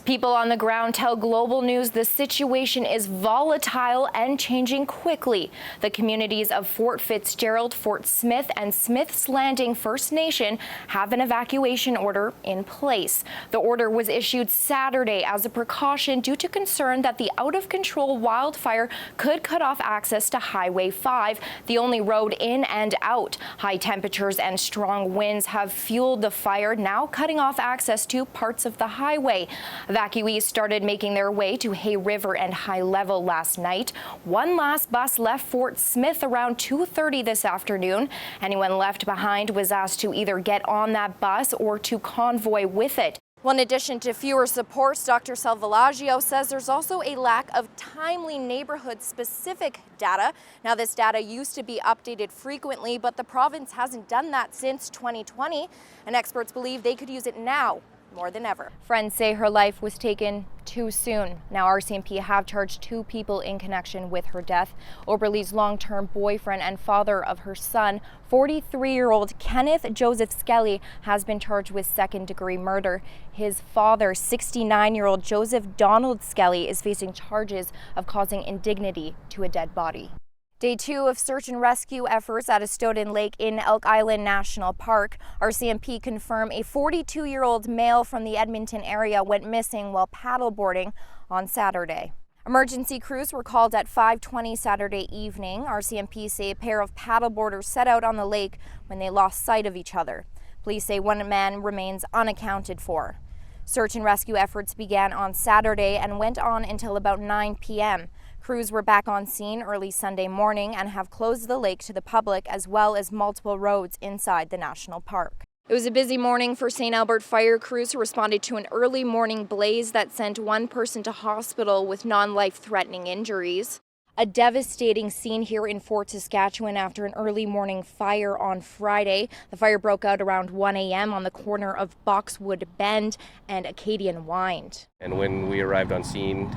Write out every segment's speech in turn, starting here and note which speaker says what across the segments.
Speaker 1: People on the ground tell Global News the situation is volatile and changing quickly. The communities of Fort Fitzgerald, Fort Smith, and Smith's Landing First Nation have an evacuation order in place. The order was issued Saturday as a precaution due to concern that the out-of-control wildfire could cut off access to Highway 5, the only road in and out. High temperatures and strong winds have fueled the fire, now cutting off access to parts of the highway. Evacuees started making their way to Hay River and High Level last night. One last bus left Fort Smith around 2:30 this afternoon. Anyone left behind was asked to either get on that bus or to convoy with it. Well, in addition to fewer supports, Dr. Salvalaggio says there's also a lack of timely neighborhood-specific data. Now, this data used to be updated frequently, but the province hasn't done that since 2020, and experts believe they could use it now more than ever. Friends say her life was taken too soon. Now RCMP have charged 2 people in connection with her death. Oberle's long-term boyfriend and father of her son, 43-year-old Kenneth Joseph Skelly, has been charged with second-degree murder. His father, 69-year-old Joseph Donald Skelly, is facing charges of causing indignity to a dead body. Day 2 of search and rescue efforts at Astoden Lake in Elk Island National Park. RCMP confirmed a 42-year-old male from the Edmonton area went missing while paddleboarding on Saturday. Emergency crews were called at 5:20 Saturday evening. RCMP say a pair of paddleboarders set out on the lake when they lost sight of each other. Police say one man remains unaccounted for. Search and rescue efforts began on Saturday and went on until about 9 p.m. Crews were back on scene early Sunday morning and have closed the lake to the public as well as multiple roads inside the national park. It was a busy morning for St. Albert fire crews who responded to an early morning blaze that sent one person to hospital with non-life-threatening injuries. A devastating scene here in Fort Saskatchewan after an early morning fire on Friday. The fire broke out around 1 a.m. on the corner of Boxwood Bend and Acadian Wynd.
Speaker 2: And when we arrived on scene,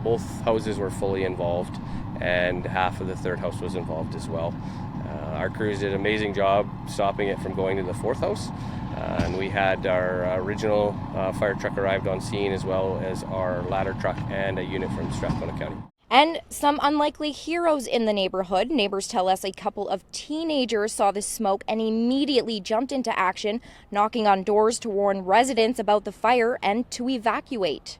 Speaker 2: both houses were fully involved and half of the third house was involved as well. Our crews did an amazing job stopping it from going to the fourth house. And we had our original fire truck arrived on scene as well as our ladder truck and a unit from Strathcona County.
Speaker 1: And some unlikely heroes in the neighborhood. Neighbors tell us a couple of teenagers saw the smoke and immediately jumped into action, knocking on doors to warn residents about the fire and to evacuate.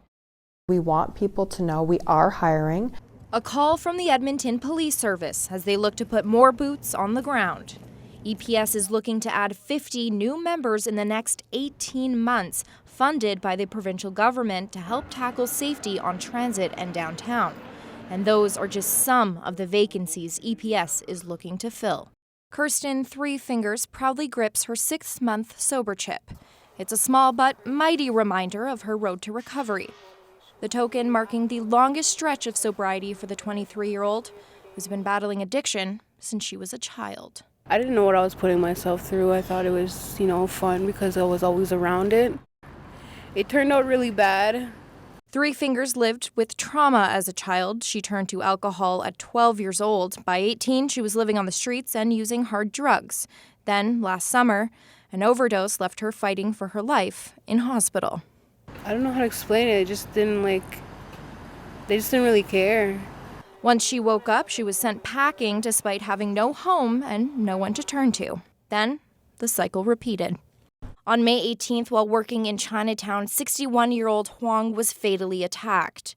Speaker 3: We want people to know we are hiring.
Speaker 1: A call from the Edmonton Police Service as they look to put more boots on the ground. EPS is looking to add 50 new members in the next 18 months, funded by the provincial government to help tackle safety on transit and downtown. And those are just some of the vacancies EPS is looking to fill. Kirsten Three Fingers proudly grips her 6th-month sober chip. It's a small but mighty reminder of her road to recovery. The token marking the longest stretch of sobriety for the 23-year-old who's been battling addiction since she was a child.
Speaker 4: I didn't know what I was putting myself through. I thought it was, fun because I was always around it. It turned out really bad.
Speaker 1: Three Fingers lived with trauma as a child. She turned to alcohol at 12 years old. By 18, she was living on the streets and using hard drugs. Then, last summer, an overdose left her fighting for her life in hospital.
Speaker 4: I don't know how to explain it. They just didn't really care.
Speaker 1: Once she woke up, she was sent packing despite having no home and no one to turn to. Then, the cycle repeated. On May 18th, while working in Chinatown, 61-year-old Huang was fatally attacked.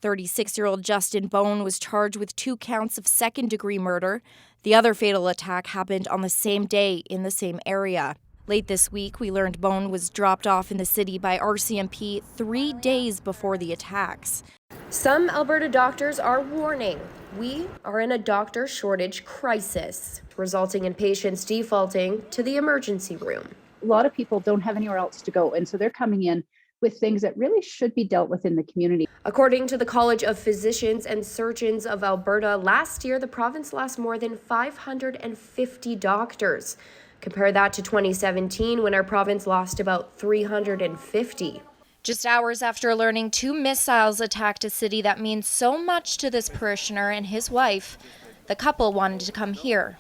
Speaker 1: 36-year-old Justin Bone was charged with 2 counts of second-degree murder. The other fatal attack happened on the same day in the same area. Late this week, we learned Bone was dropped off in the city by RCMP 3 days before the attacks. Some Alberta doctors are warning we are in a doctor shortage crisis, resulting in patients defaulting to the emergency room.
Speaker 5: A lot of people don't have anywhere else to go, and so they're coming in with things that really should be dealt with in the community.
Speaker 1: According to the College of Physicians and Surgeons of Alberta, last year the province lost more than 550 doctors. Compare that to 2017, when our province lost about 350. Just hours after learning 2 missiles attacked a city that means so much to this parishioner and his wife, the couple wanted to come here,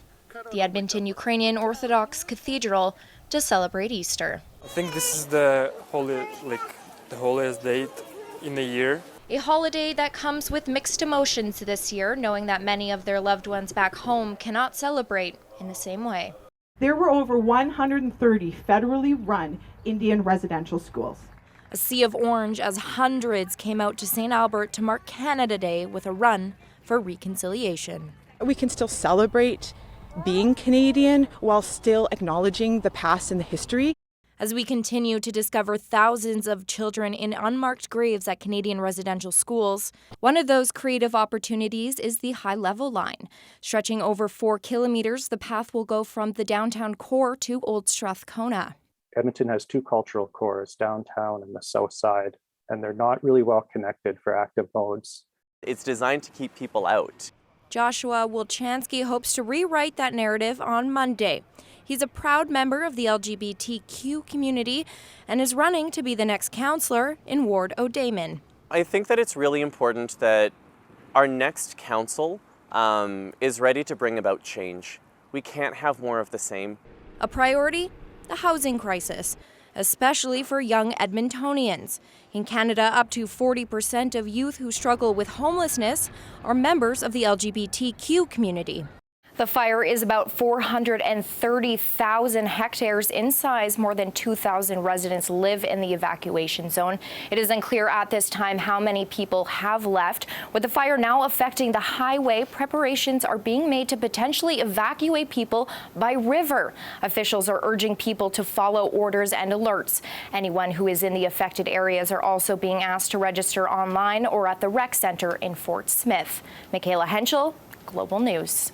Speaker 1: the Edmonton Ukrainian Orthodox Cathedral, to celebrate Easter.
Speaker 6: I think this is the holy the holiest date in the year.
Speaker 1: A holiday that comes with mixed emotions this year, knowing that many of their loved ones back home cannot celebrate in the same way.
Speaker 7: There were over 130 federally run Indian residential schools.
Speaker 1: A sea of orange as hundreds came out to St. Albert to mark Canada Day with a run for reconciliation.
Speaker 8: We can still celebrate being Canadian while still acknowledging the past and the history.
Speaker 1: As we continue to discover thousands of children in unmarked graves at Canadian residential schools, one of those creative opportunities is the high-level line. Stretching over 4 kilometers, the path will go from the downtown core to Old Strathcona.
Speaker 9: Edmonton has 2 cultural cores, downtown and the south side, and they're not really well connected for active modes.
Speaker 10: It's designed to keep people out.
Speaker 1: Joshua Wilchansky hopes to rewrite that narrative on Monday. He's a proud member of the LGBTQ community and is running to be the next councillor in Ward O'Damon.
Speaker 10: I think that it's really important that our next council is ready to bring about change. We can't have more of the same.
Speaker 1: A priority? The housing crisis, especially for young Edmontonians. In Canada, up to 40% of youth who struggle with homelessness are members of the LGBTQ community. The fire is about 430,000 hectares in size. More than 2,000 residents live in the evacuation zone. It is unclear at this time how many people have left. With the fire now affecting the highway, preparations are being made to potentially evacuate people by river. Officials are urging people to follow orders and alerts. Anyone who is in the affected areas are also being asked to register online or at the rec center in Fort Smith. Mikaela Henschel, Global News.